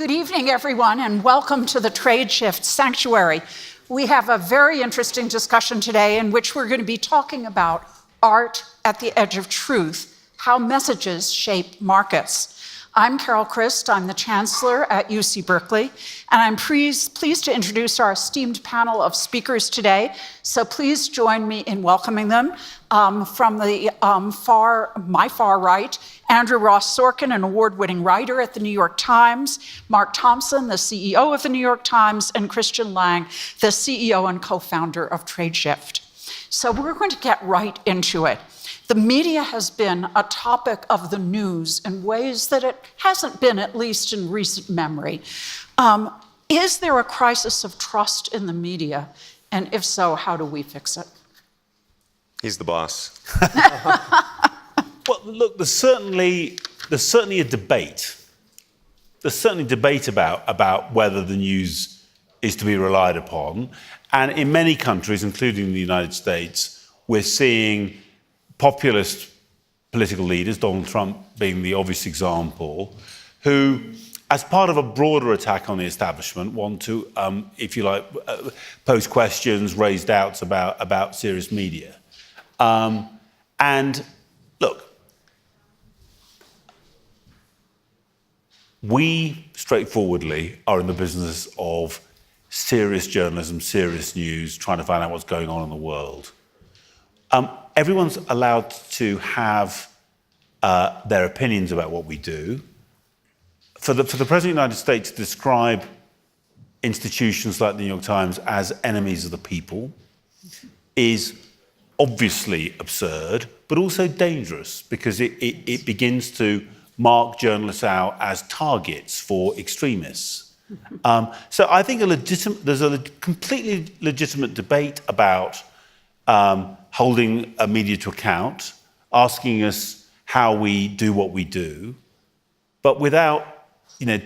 Good evening, everyone, and welcome to the Tradeshift Sanctuary. We have a very interesting discussion today in which we're going to be talking about art at the edge of truth, how messages shape markets. I'm Carol Christ, I'm the Chancellor at UC Berkeley, and I'm pleased to introduce our esteemed panel of speakers today. So please join me in welcoming them. From the my far right, Andrew Ross Sorkin, an award-winning writer at the New York Times, Mark Thompson, the CEO of the New York Times, and Christian Lanng, the CEO and co-founder of Tradeshift. So we're going to get right into it. The media has been a topic of the news in ways that it hasn't been, at least in recent memory. Is there a crisis of trust in the media? And if so, how do we fix it? He's the boss. Well, look, there's certainly a debate. There's certainly debate about whether the news is to be relied upon. And in many countries, including the United States, we're seeing populist political leaders, Donald Trump being the obvious example, who, as part of a broader attack on the establishment, want to, if you like, pose questions, raise doubts about serious media. And look, we straightforwardly are in the business of serious journalism, serious news, trying to find out what's going on in the world. Everyone's allowed to have their opinions about what we do. For the President of the United States to describe institutions like the New York Times as enemies of the people is obviously absurd, but also dangerous because it begins to mark journalists out as targets for extremists. So I think there's a completely legitimate debate about holding a media to account, asking us how we do what we do, but without,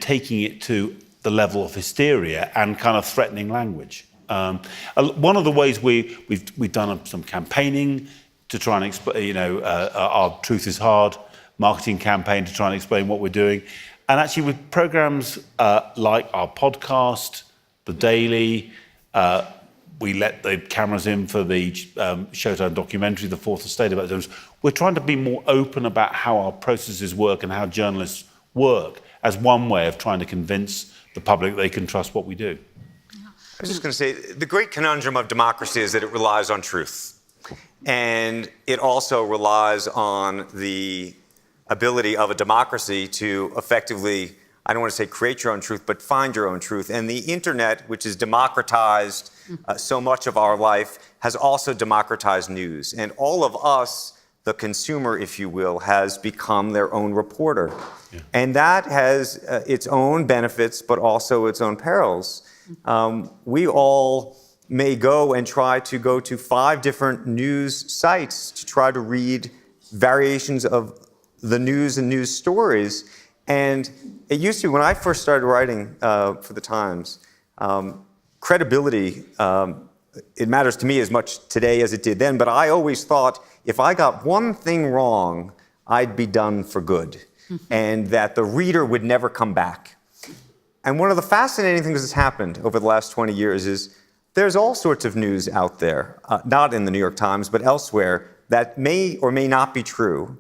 taking it to the level of hysteria and kind of threatening language. One of the ways we've done some campaigning to try and explain, our Truth is Hard marketing campaign to try and explain what we're doing. And actually with programs like our podcast, The Daily, we let the cameras in for the Showtime documentary, The Fourth Estate, about those. We're trying to be more open about how our processes work and how journalists work as one way of trying to convince the public they can trust what we do. I was just going to say, the great conundrum of democracy is that it relies on truth. And it also relies on the ability of a democracy to effectively, I don't want to say create your own truth, but find your own truth. And the internet, which has democratized so much of our life, has also democratized news. And all of us, the consumer, if you will, has become their own reporter. Yeah. And that has its own benefits, but also its own perils. We all may go and try to go to 5 different news sites to try to read variations of the news and news stories. And it used to, when I first started writing for the Times, credibility, it matters to me as much today as it did then, but I always thought if I got one thing wrong, I'd be done for good, and that the reader would never come back. And one of the fascinating things that's happened over the last 20 years is there's all sorts of news out there, not in the New York Times, but elsewhere, that may or may not be true.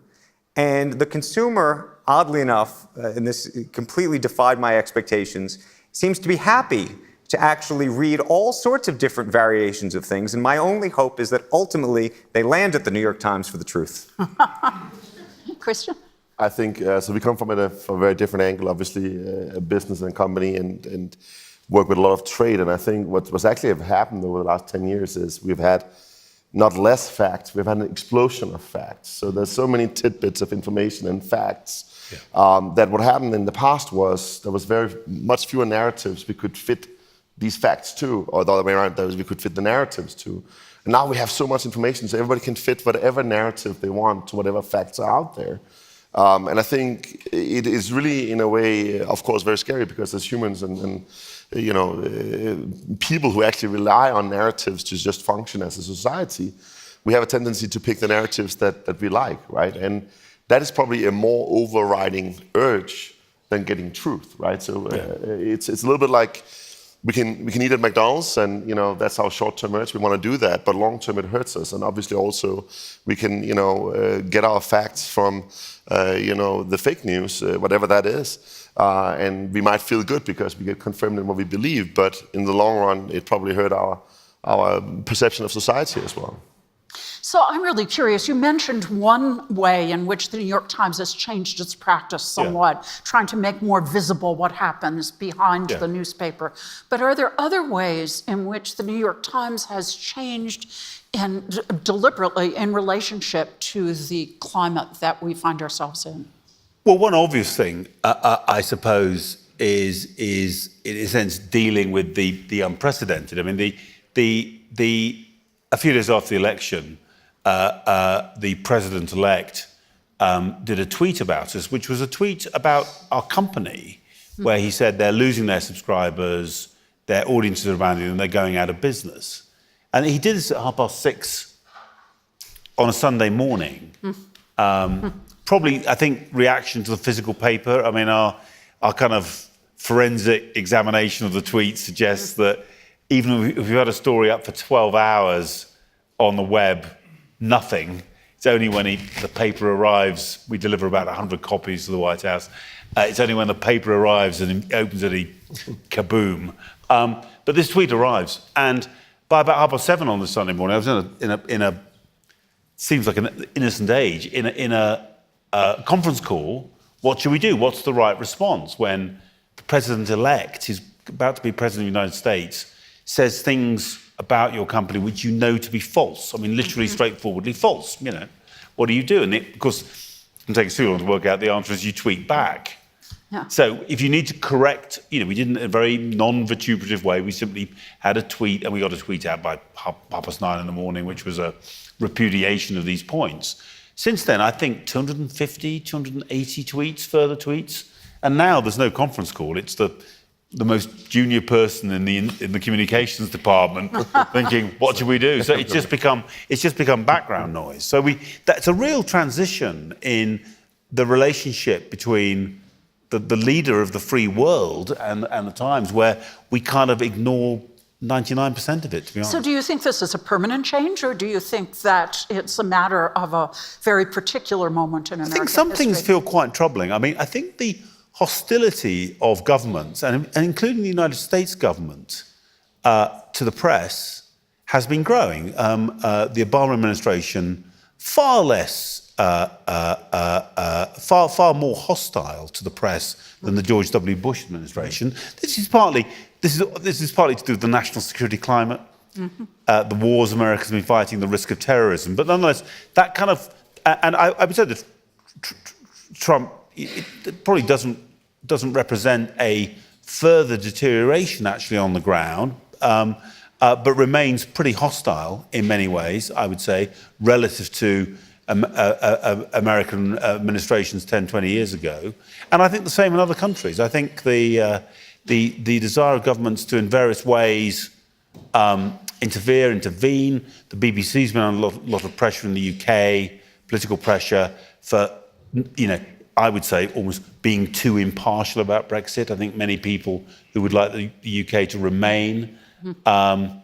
And the consumer, oddly enough, and this completely defied my expectations, seems to be happy to actually read all sorts of different variations of things. And my only hope is that ultimately they land at the New York Times for the truth. Christian? I think, so we come from a very different angle, obviously, a business and company and work with a lot of trade. And I think what's actually have happened over the last 10 years is we've had not less facts, we've had an explosion of facts. So there's so many tidbits of information and facts that what happened in the past was there was very much fewer narratives we could fit these facts to, or the other way around, we could fit the narratives to. And now we have so much information, so everybody can fit whatever narrative they want to whatever facts are out there. And I think it is really, in a way, of course, very scary because as humans and people who actually rely on narratives to just function as a society, we have a tendency to pick the narratives that we like, right? And that is probably a more overriding urge than getting truth, right? So it's a little bit like we can eat at McDonald's, and that's our short-term urge. We want to do that, but long-term it hurts us. And obviously also we can get our facts from the fake news, whatever that is, and we might feel good because we get confirmed in what we believe. But in the long run, it probably hurt our perception of society as well. So I'm really curious. You mentioned one way in which the New York Times has changed its practice somewhat, trying to make more visible what happens behind the newspaper. But are there other ways in which the New York Times has changed deliberately in relationship to the climate that we find ourselves in? Well, one obvious thing, I suppose, is in a sense dealing with the unprecedented. I mean, a few days after the election, the president-elect did a tweet about us, which was a tweet about our company, where he said they're losing their subscribers, their audiences are abandoning them, they're going out of business. And he did this at 6:30 on a Sunday morning. Probably, I think, reaction to the physical paper. I mean, our kind of forensic examination of the tweet suggests that even if we've had a story up for 12 hours on the web, nothing. It's only when the paper arrives, we deliver about 100 copies to the White House. It's only when the paper arrives and it opens it, kaboom. But this tweet arrives, and by about 7:30 on the Sunday morning, I was in a seems like an innocent age, in a conference call. What should we do? What's the right response when the president-elect, who's about to be president of the United States, says things about your company which you know to be false? I mean, literally, straightforwardly false. What do you do? And of course, it can take us too long to work out. The answer is you tweet back. Yeah. So if you need to correct, we did it in a very non-vituperative way. We simply had a tweet, and we got a tweet out by 9:30 in the morning, which was a repudiation of these points. Since then, I think 250, 280 tweets, further tweets, and now there's no conference call. It's the most junior person in the communications department thinking, what should we do? So it's just become background noise. So that's a real transition in the relationship between the leader of the free world and the Times, where we kind of ignore 99% of it, to be honest. So do you think this is a permanent change, or do you think that it's a matter of a very particular moment in American history? I think some things feel quite troubling. I mean, I think the hostility of governments, and including the United States government, to the press has been growing. The Obama administration, far more hostile to the press than the George W. Bush administration. This is partly to do with the national security climate, the wars America's been fighting, the risk of terrorism. But nonetheless, that kind of, and I would say that Trump, it probably doesn't represent a further deterioration actually on the ground, but remains pretty hostile in many ways, I would say, relative to American administrations 10, 20 years ago. And I think the same in other countries. I think the desire of governments to, in various ways, intervene. The BBC's been under a lot of pressure in the UK, political pressure for, I would say, almost being too impartial about Brexit. I think many people who would like the UK to remain are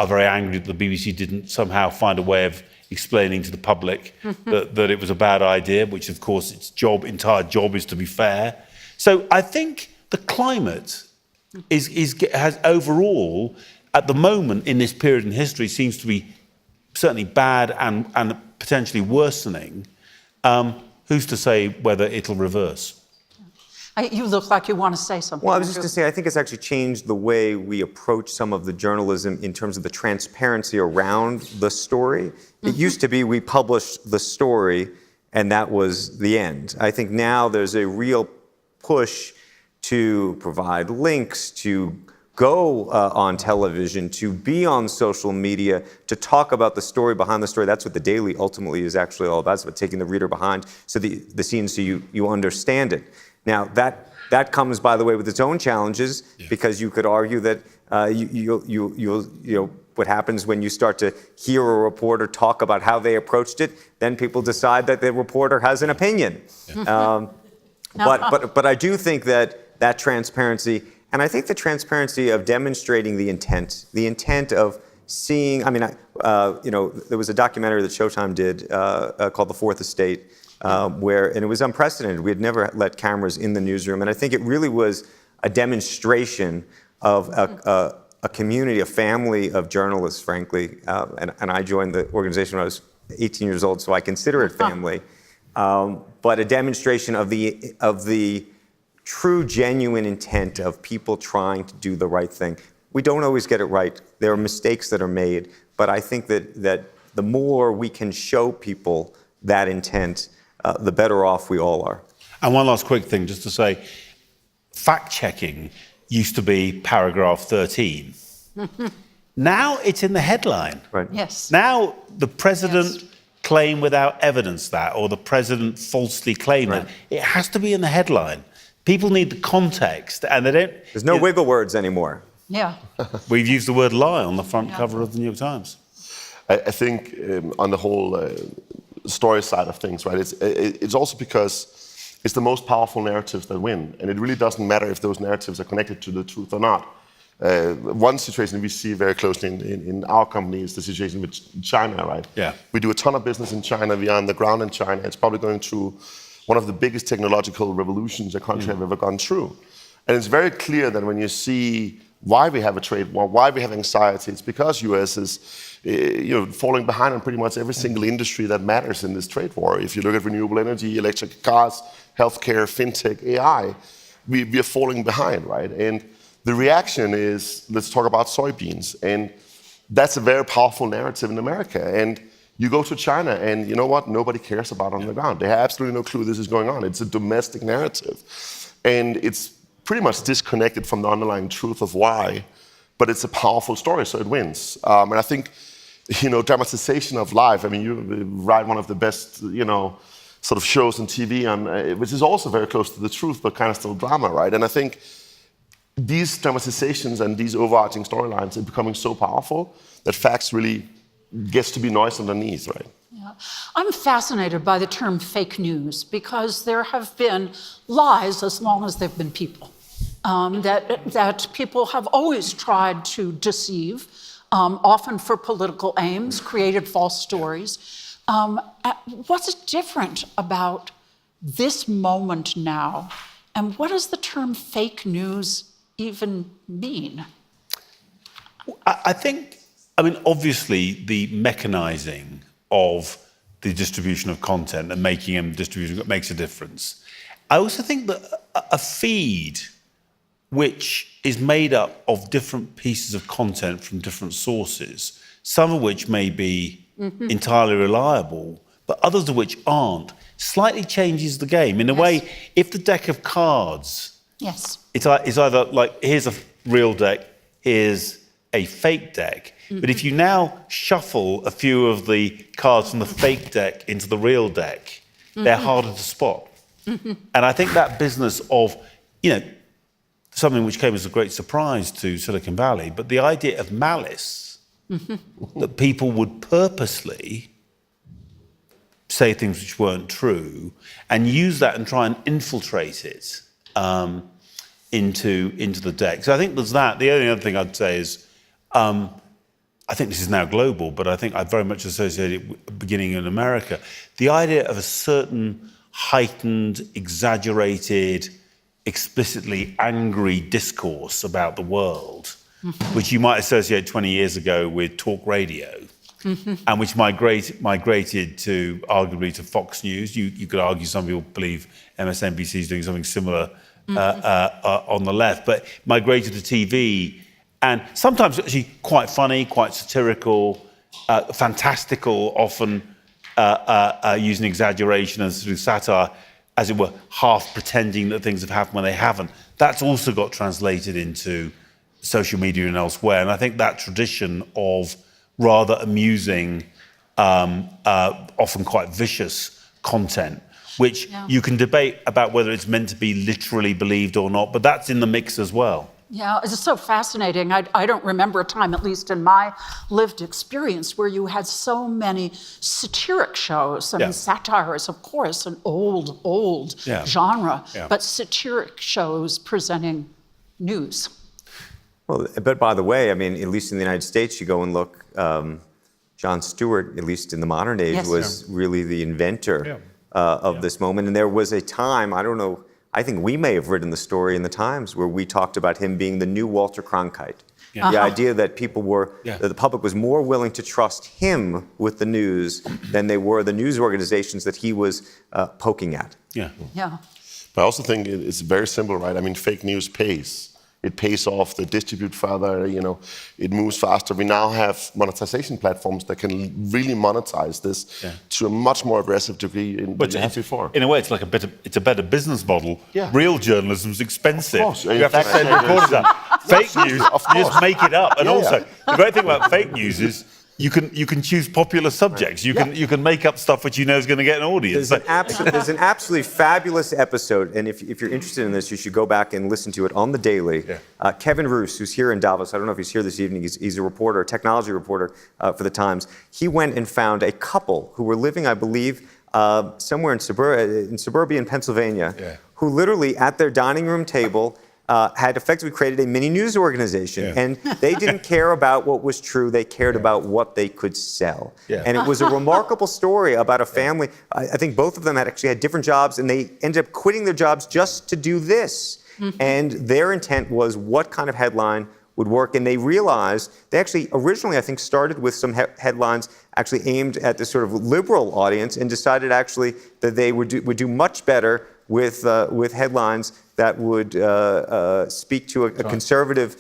very angry that the BBC didn't somehow find a way of explaining to the public that it was a bad idea, which, of course, its entire job is to be fair. So I think the climate has overall, at the moment in this period in history, seems to be certainly bad and potentially worsening. Who's to say whether it'll reverse? You look like you want to say something. Well, I was just going to say, I think it's actually changed the way we approach some of the journalism in terms of the transparency around the story. It used to be we published the story and that was the end. I think now there's a real push to provide links, to go on television, to be on social media, to talk about the story behind the story. That's what the Daily ultimately is actually all about. It's about taking the reader behind the scenes so you understand it. Now, that comes, by the way, with its own challenges, because you could argue that what happens when you start to hear a reporter talk about how they approached it, then people decide that the reporter has an opinion. But I do think that transparency, and I think the transparency of demonstrating the intent of seeing. I mean, there was a documentary that Showtime did called The Fourth Estate, and it was unprecedented. We had never let cameras in the newsroom, and I think it really was a demonstration of a community, a family of journalists, frankly. And I joined the organization when I was 18 years old, so I consider it family. But a demonstration of the true, genuine intent of people trying to do the right thing. We don't always get it right. There are mistakes that are made, but I think that the more we can show people that intent, the better off we all are. And one last quick thing, just to say, fact-checking used to be paragraph 13. Now it's in the headline. Right. Yes. Now the president claimed without evidence that, or the president falsely claimed that. It has to be in the headline. People need the context, and they don't. There's no wiggle words anymore. Yeah. We've used the word lie on the front cover of the New York Times. I think on the whole story side of things, right? It's also because it's the most powerful narratives that win, and it really doesn't matter if those narratives are connected to the truth or not. One situation we see very closely in our company is the situation with China, right? Yeah. We do a ton of business in China. We are on the ground in China. It's probably going through one of the biggest technological revolutions a country have ever gone through. And it's very clear that when you see why we have a trade war, why we have anxiety, it's because US is falling behind on pretty much every single industry that matters in this trade war. If you look at renewable energy, electric cars, healthcare, fintech, AI, we are falling behind, right? And the reaction is, let's talk about soybeans. And that's a very powerful narrative in America. And you go to China and you know what? Nobody cares about it on the ground. They have absolutely no clue this is going on. It's a domestic narrative. And it's pretty much disconnected from the underlying truth of why, but it's a powerful story, so it wins. And I think, dramatization of life, I mean, you write one of the best, sort of shows on TV, which is also very close to the truth, but kind of still drama, right? And I think these dramatizations and these overarching storylines are becoming so powerful that facts really gets to be noise underneath, right? Yeah. I'm fascinated by the term fake news because there have been lies as long as there have been people. That people have always tried to deceive, often for political aims, created false stories. What's different about this moment now, and what does the term fake news even mean? Obviously, the mechanizing of the distribution of content and making them distributed makes a difference. I also think that a feed which is made up of different pieces of content from different sources, some of which may be entirely reliable, but others of which aren't, slightly changes the game. In a way, if the deck of cards, it's either like, here's a real deck, here's a fake deck, but if you now shuffle a few of the cards from the fake deck into the real deck, they're harder to spot. And I think that business of, something which came as a great surprise to Silicon Valley, but the idea of malice, that people would purposely say things which weren't true and use that and try and infiltrate it into the deck. So I think there's that. The only other thing I'd say is, I think this is now global, but I think I very much associate it beginning in America. The idea of a certain heightened, exaggerated, explicitly angry discourse about the world, which you might associate 20 years ago with talk radio, and which migrated to, arguably, to Fox News. You could argue some people believe MSNBC is doing something similar on the left, but migrated to TV, and sometimes actually quite funny, quite satirical, fantastical, often using exaggeration and sort of satire, as it were, half pretending that things have happened when they haven't. That's also got translated into social media and elsewhere. And I think that tradition of rather amusing, often quite vicious content, which you can debate about whether it's meant to be literally believed or not, but that's in the mix as well. Yeah, it's so fascinating. I don't remember a time, at least in my lived experience, where you had so many satiric shows. I mean, satire is, of course, an old genre, but satiric shows presenting news. Well, but by the way, I mean, at least in the United States, you go and look, Jon Stewart, at least in the modern age, was really the inventor of this moment. And there was a time, I don't know, I think we may have written the story in the Times where we talked about him being the new Walter Cronkite. The idea that people were, that the public was more willing to trust him with the news than they were the news organizations that he was poking at. But I also think it's very simple, right? I mean, fake news pays. It pays off, they distribute further, you know, it moves faster. We now have monetization platforms that can really monetize this to a much more aggressive degree than we had before. In a way, it's like it's a better business model. Real journalism's expensive. Of course. You have to send reporters out. Fake news, you just make it up. And also, the great thing about fake news is you can choose popular subjects. You can make up stuff which you know is going to get an audience. There's an absolutely fabulous episode, and if you're interested in this, you should go back and listen to it on the Daily. Kevin Roos, who's here in Davos, I don't know if he's here this evening, he's a reporter, a technology reporter for the Times. He went and found a couple who were living, I believe, somewhere in suburban Pennsylvania, who literally at their dining room table had effectively created a mini news organization. And they didn't care about what was true, they cared about what they could sell. And it was a remarkable story about a family. I think both of them actually had different jobs, and they ended up quitting their jobs just to do this. And their intent was what kind of headline would work, and they realized, they actually originally, I think, started with some headlines actually aimed at this sort of liberal audience, and decided actually that they would do much better with headlines that would speak to a conservative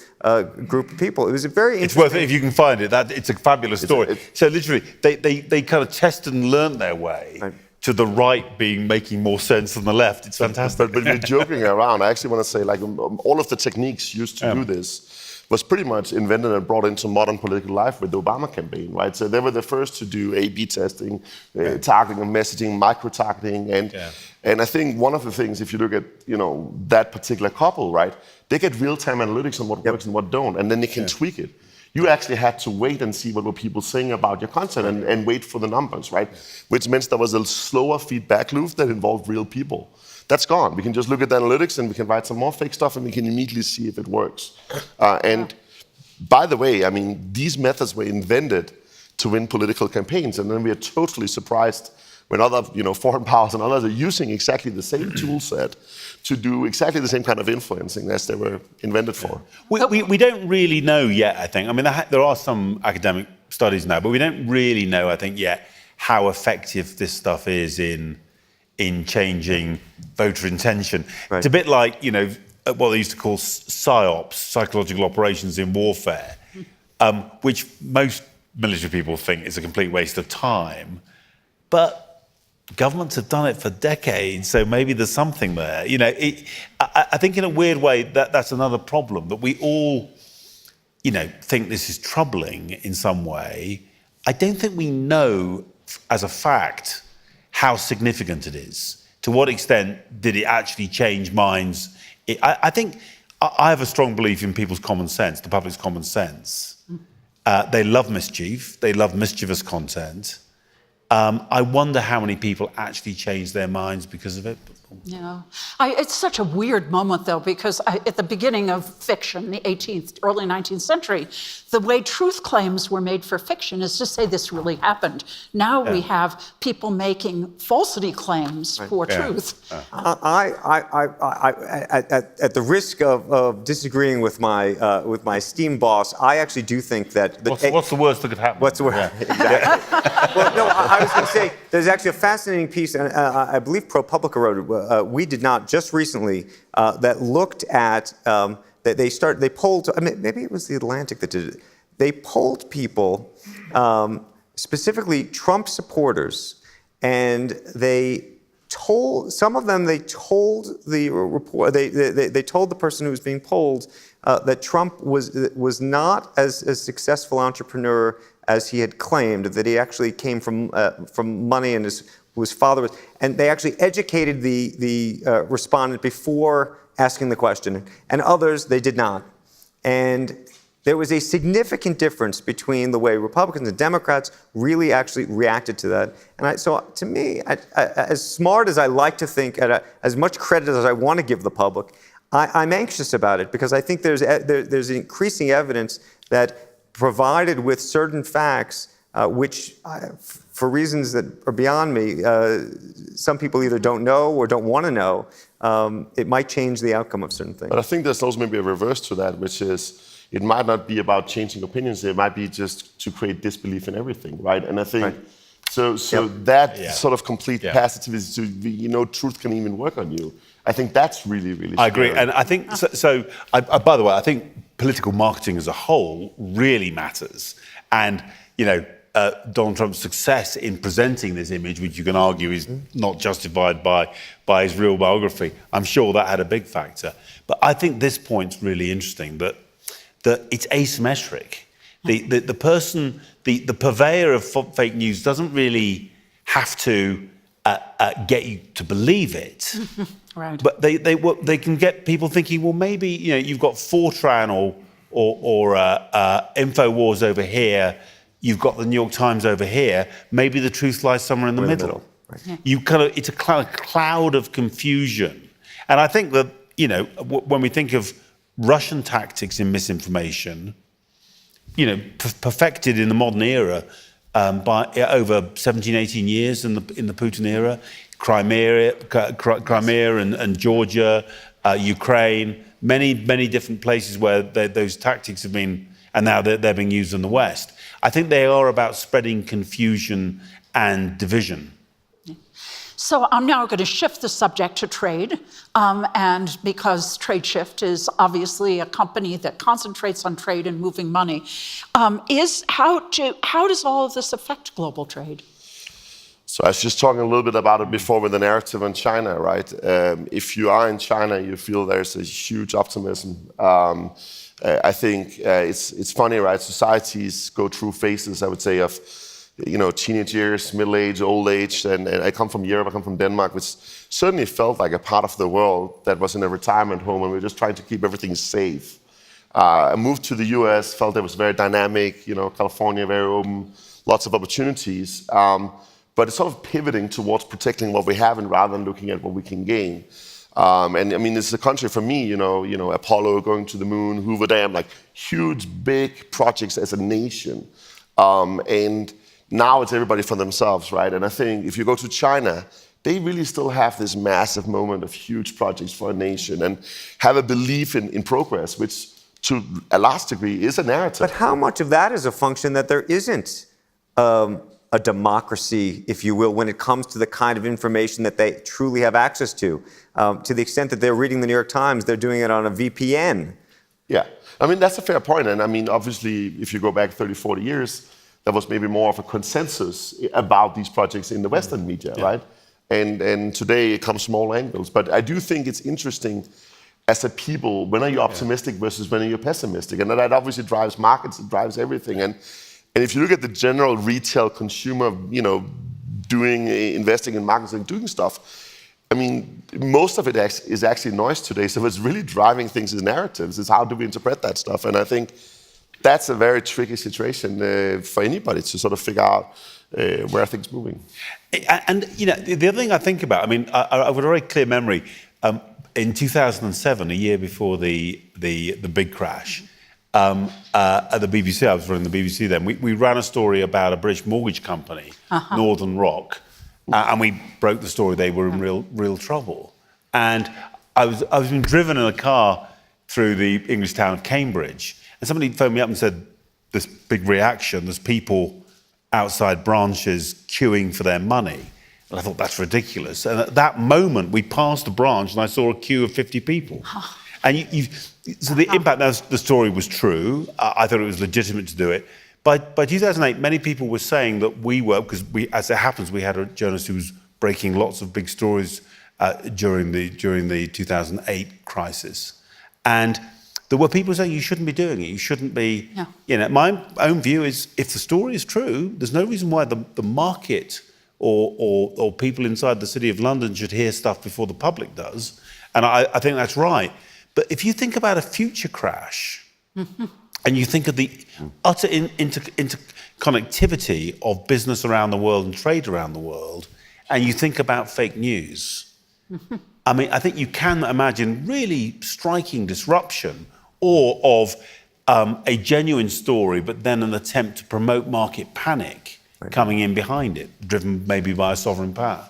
group of people. It was a very interesting... It's worth it if you can find it. It's a fabulous story. So literally, they kind of tested and learned their way to the right making more sense than the left. It's fantastic. But we're joking around. I actually want to say, like, all of the techniques used to do this was pretty much invented and brought into modern political life with the Obama campaign, right? So they were the first to do A/B testing, targeting and messaging, micro-targeting, and I think one of the things, if you look at that particular couple, right, they get real-time analytics on what works and what don't, and then they can tweak it. You actually had to wait and see what were people saying about your content and wait for the numbers, right? Which means there was a slower feedback loop that involved real people. That's gone. We can just look at the analytics and we can write some more fake stuff and we can immediately see if it works. And by the way, I mean, these methods were invented to win political campaigns, and then we are totally surprised when other foreign powers and others are using exactly the same tool set to do exactly the same kind of influencing as they were invented for. We don't really know yet, I think. I mean, there are some academic studies now, but we don't really know, I think, yet how effective this stuff is in changing voter intention. It's a bit like, what they used to call PSYOPs, psychological operations in warfare, which most military people think is a complete waste of time. But governments have done it for decades, so maybe there's something there. I think in a weird way that's another problem, that we all, think this is troubling in some way. I don't think we know as a fact how significant it is. To what extent did it actually change minds? I think I have a strong belief in people's common sense, the public's common sense. They love mischief. They love mischievous content. I wonder how many people actually change their minds because of it. Yeah. It's such a weird moment, though, because at the beginning of fiction, the 18th, early 19th century, the way truth claims were made for fiction is to say this really happened. Now we have people making falsity claims for truth. At the risk of disagreeing with my esteemed boss, I actually do think that... What's the worst that could happen? What's the worst? Exactly. Well, no, I was going to say, there's actually a fascinating piece, and I believe ProPublica wrote it. We did not just recently that looked at that they polled. I mean, maybe it was the Atlantic that did it. They polled people, specifically Trump supporters, and they told some of them. They told the report. They told the person who was being polled that Trump was not as successful entrepreneur as he had claimed. That he actually came from money and whose father was, and they actually educated the respondent before asking the question, and others they did not. And there was a significant difference between the way Republicans and Democrats really actually reacted to that. And so to me, as smart as I like to think, as much credit as I want to give the public, I'm anxious about it because I think there's increasing evidence that provided with certain facts, which for reasons that are beyond me, some people either don't know or don't want to know, it might change the outcome of certain things. But I think there's also maybe a reverse to that, which is it might not be about changing opinions. It might be just to create disbelief in everything, right? And I think so that sort of complete passivity to truth can even work on you. I think that's really, really scary. I agree, and I think so. By the way, I think political marketing as a whole really matters, and Donald Trump's success in presenting this image, which you can argue is not justified by his real biography, I'm sure that had a big factor. But I think this point's really interesting, that it's asymmetric. The person, the purveyor of fake news doesn't really have to get you to believe it. Right. But they can get people thinking, well, maybe you've got Fortran or InfoWars over here, you've got the New York Times over here. Maybe the truth lies somewhere in the middle. Right. It's a cloud of confusion, and I think that when we think of Russian tactics in misinformation, perfected in the modern era by over 17, 18 years in the Putin era, Crimea and Georgia, Ukraine, many different places where those tactics have been, and now they're being used in the West. I think they are about spreading confusion and division. So I'm now going to shift the subject to trade, and because Tradeshift is obviously a company that concentrates on trade and moving money, how does all of this affect global trade? So I was just talking a little bit about it before with the narrative on China, right? If you are in China, you feel there's a huge optimism. I think it's funny, right? Societies go through phases, I would say, of teenage years, middle age, old age, and I come from Europe, I come from Denmark, which certainly felt like a part of the world that was in a retirement home, and we were just trying to keep everything safe. I moved to the US, felt it was very dynamic, California, very open, lots of opportunities, but it's sort of pivoting towards protecting what we have and rather than looking at what we can gain. And I mean, it's a country for me, Apollo going to the moon, Hoover Dam, like huge, big projects as a nation. And now it's everybody for themselves, right? And I think if you go to China, they really still have this massive moment of huge projects for a nation and have a belief in progress, which to a large degree is a narrative. But how much of that is a function that there isn't a democracy, if you will, when it comes to the kind of information that they truly have access to the extent that they're reading the New York Times, they're doing it on a VPN. Yeah, I mean, that's a fair point. And I mean, obviously, if you go back 30, 40 years, there was maybe more of a consensus about these projects in the Western media, right? And today it comes from all angles. But I do think it's interesting as a people, when are you optimistic versus when are you pessimistic? And that obviously drives markets, it drives everything. And if you look at the general retail consumer, investing in markets and doing stuff, I mean, most of it is actually noise today. So what's really driving things is narratives, is how do we interpret that stuff? And I think that's a very tricky situation for anybody to sort of figure out where things are moving. And, the other thing I think about, I mean, I have a very clear memory. In 2007, a year before the big crash, at the BBC, I was running the BBC then, we ran a story about a British mortgage company, Northern Rock, and we broke the story. They were in real trouble. And I was being driven in a car through the English town of Cambridge, and somebody phoned me up and said, this big reaction, there's people outside branches queuing for their money. And I thought, that's ridiculous. And at that moment, we passed the branch and I saw a queue of 50 people. And so the impact, now the story was true. I thought it was legitimate to do it. By 2008, many people were saying that because as it happens, we had a journalist who was breaking lots of big stories during the 2008 crisis. And there were people saying you shouldn't be doing it. You shouldn't be, my own view is if the story is true, there's no reason why the market or people inside the City of London should hear stuff before the public does. And I think that's right. But if you think about a future crash, And you think of the utter interconnectivity of business around the world and trade around the world, and you think about fake news. I mean, I think you can imagine really striking disruption or of a genuine story, but then an attempt to promote market panic coming in behind it, driven maybe by a sovereign power.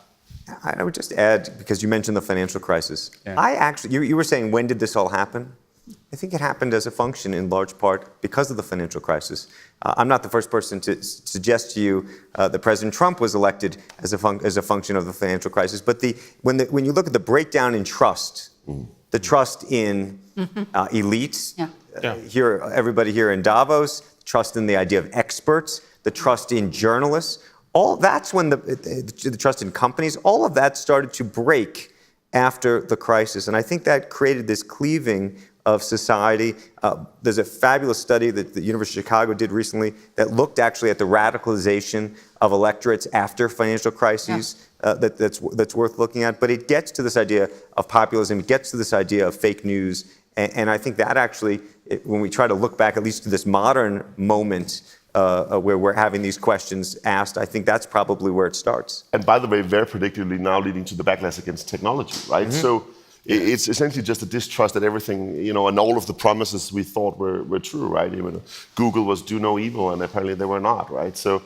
I would just add, because you mentioned the financial crisis. Yeah. You were saying, when did this all happen? I think it happened as a function, in large part, because of the financial crisis. I'm not the first person to suggest to you that President Trump was elected as a function of the financial crisis. But when you look at the breakdown in trust, the trust in elites, everybody here in Davos, trust in the idea of experts, the trust in journalists, that's when the trust in companies, all of that started to break after the crisis. And I think that created this cleaving of society. There's a fabulous study that the University of Chicago did recently that looked actually at the radicalization of electorates after financial crises. That's worth looking at. But it gets to this idea of populism, it gets to this idea of fake news. And I think that actually, when we try to look back at least to this modern moment where we're having these questions asked, I think that's probably where it starts. And by the way, very predictably now leading to the backlash against technology, right? So it's essentially just a distrust that everything, and all of the promises we thought were true, right? Google was do no evil, and apparently they were not, right? So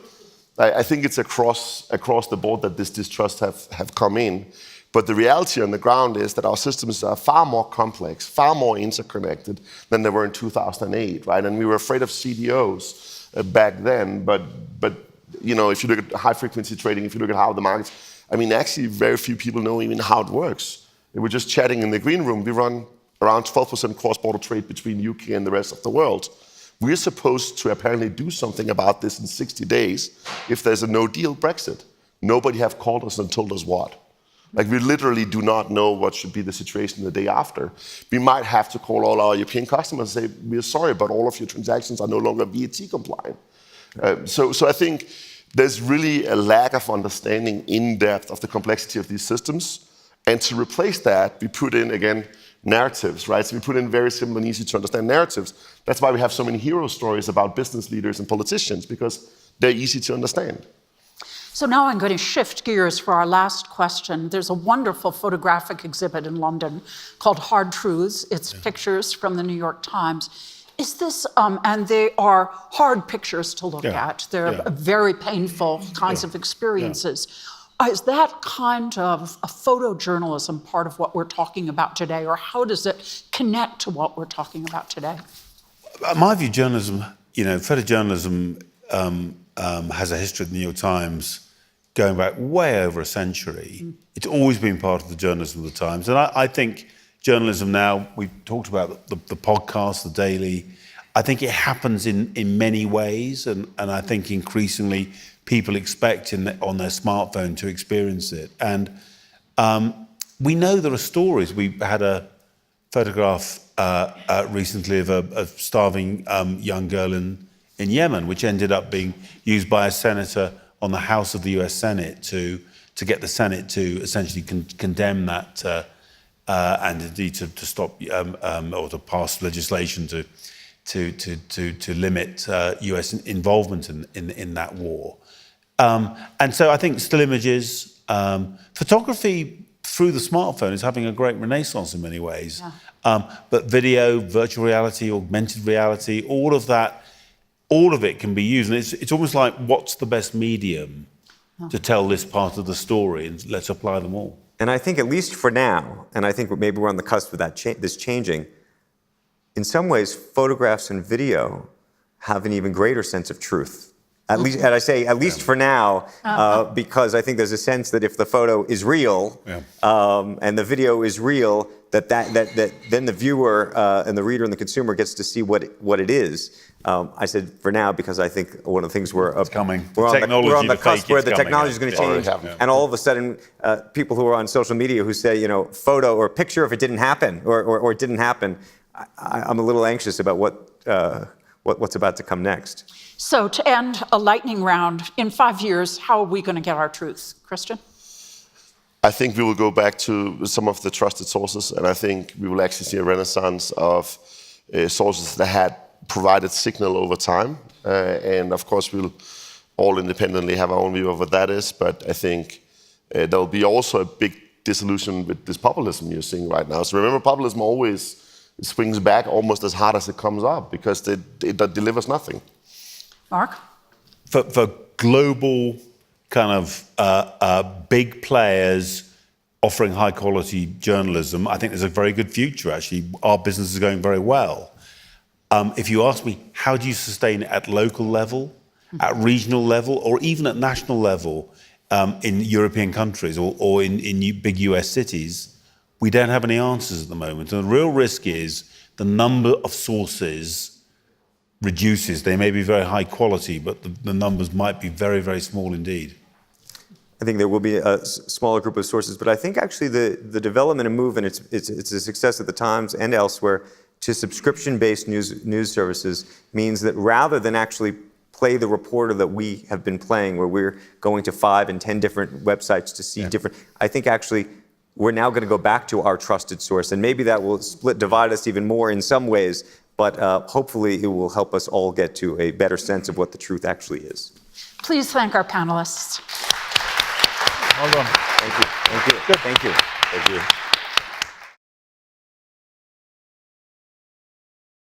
I think it's across the board that this distrust have come in. But the reality on the ground is that our systems are far more complex, far more interconnected than they were in 2008, right? And we were afraid of CDOs back then, but if you look at high-frequency trading, if you look at how the markets, actually very few people know even how it works. We were just chatting in the green room. We run around 12% cross-border trade between UK and the rest of the world. We're supposed to apparently do something about this in 60 days if there's a no-deal Brexit. Nobody have called us and told us what. We literally do not know what should be the situation the day after. We might have to call all our European customers and say, we're sorry, but all of your transactions are no longer VAT compliant. So I think there's really a lack of understanding in depth of the complexity of these systems. And to replace that, we put in, again, narratives, right? So we put in very simple and easy to understand narratives. That's why we have so many hero stories about business leaders and politicians, because they're easy to understand. So now I'm going to shift gears for our last question. There's a wonderful photographic exhibit in London called Hard Truths. It's pictures from the New York Times. Is this, and they are hard pictures to look at. They're very painful kinds of experiences. Is that kind of a photojournalism part of what we're talking about today, or how does it connect to what we're talking about today? In my view, journalism, photojournalism has a history of the New York Times going back way over a century. It's always been part of the journalism of the Times. And I think journalism now, we talked about the podcast, the daily, I think it happens in many ways. And I think increasingly people expect on their smartphone to experience it. And we know there are stories. We had a photograph recently of a starving young girl in Yemen, which ended up being used by a senator on the House of the US Senate to get the Senate to essentially condemn that and indeed to stop or to pass legislation to limit US involvement in that war. And so I think still images, photography through the smartphone is having a great renaissance in many ways. But video, virtual reality, augmented reality, all of it can be used. And it's almost like, what's the best medium to tell this part of the story? And let's apply them all. And I think at least for now, and I think maybe we're on the cusp of that this changing, in some ways, photographs and video have an even greater sense of truth. At least, and I say at least for now, because I think there's a sense that if the photo is real and the video is real, that then the viewer and the reader and the consumer gets to see what it is. I said for now because I think one of the things we're on the cusp where the technology is going to change, and all of a sudden, people who are on social media who say, photo or picture if it didn't happen or it didn't happen, I'm a little anxious about what's about to come next. So to end a lightning round, in 5 years, how are we going to get our truth? Christian? I think we will go back to some of the trusted sources, and I think we will actually see a renaissance of sources that had provided signal over time. And of course, we'll all independently have our own view of what that is. But I think there'll be also a big disillusion with this populism you're seeing right now. So remember, populism always swings back almost as hard as it comes up because it delivers nothing. Mark? For global kind of big players offering high quality journalism, I think there's a very good future, actually. Our business is going very well. If you ask me, how do you sustain it at local level, at regional level, or even at national level in European countries or in big US cities, we don't have any answers at the moment. And the real risk is the number of sources reduces. They may be very high quality, but the numbers might be very, very small indeed. I think there will be a smaller group of sources, but I think actually the development and move, and it's a success at the Times and elsewhere, to subscription-based news services means that rather than actually play the reporter that we have been playing, where we're going to 5 and 10 different websites to see different, I think actually we're now going to go back to our trusted source, and maybe that will divide us even more in some ways, but hopefully it will help us all get to a better sense of what the truth actually is. Please thank our panelists. Hold on. Thank you. Thank you. Good. Thank you. Thank you.